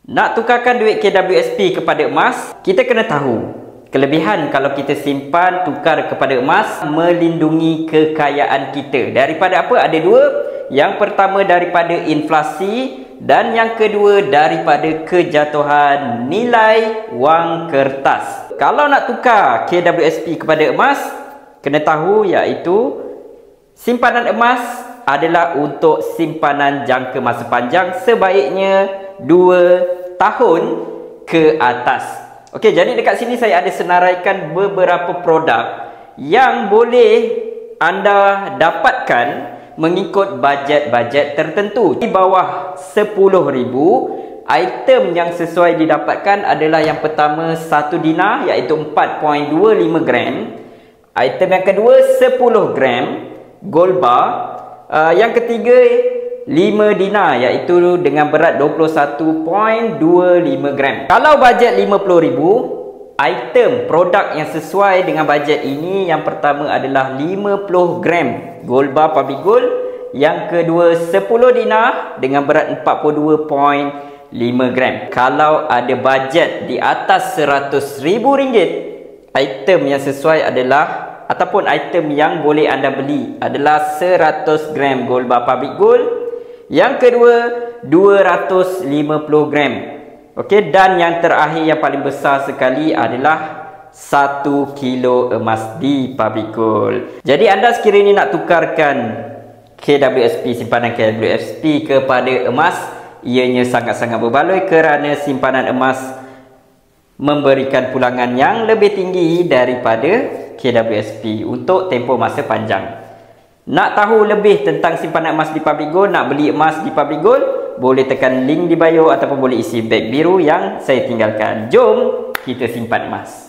Nak tukarkan duit KWSP kepada emas, kita kena tahu kelebihan kalau kita simpan tukar kepada emas melindungi kekayaan kita. Daripada apa? Ada dua. Yang pertama daripada inflasi dan yang kedua daripada kejatuhan nilai wang kertas. Kalau nak tukar KWSP kepada emas, kena tahu iaitu simpanan emas adalah untuk simpanan jangka masa panjang, sebaiknya 2 tahun ke atas. Okey, jadi dekat sini saya ada senaraikan beberapa produk yang boleh anda dapatkan mengikut bajet-bajet tertentu. Di bawah 10,000, item yang sesuai didapatkan adalah yang pertama 1 dinar iaitu 4.25 gram. Item yang kedua 10 gram gold bar. Yang ketiga 5 dinar iaitu dengan berat 21.25 gram. Kalau bajet 50,000, item produk yang sesuai dengan bajet ini yang pertama adalah 50 gram gold bar public gold. Yang kedua 10 dinar dengan berat 42.5 gram. Kalau ada bajet di atas RM100,000, item yang sesuai adalah ataupun item yang boleh anda beli adalah 100 gram gold bar public gold. Yang kedua 250 gram. Okey, dan yang terakhir yang paling besar sekali adalah 1 kilo emas di public gold. Jadi anda sekiranya nak tukarkan KWSP, simpanan KWSP kepada emas, ianya sangat-sangat berbaloi kerana simpanan emas memberikan pulangan yang lebih tinggi daripada KWSP untuk tempoh masa panjang. Nak tahu lebih tentang simpanan emas di public gold, nak beli emas di public gold, boleh tekan link di bio ataupun boleh isi beg biru yang saya tinggalkan. Jom kita simpan emas.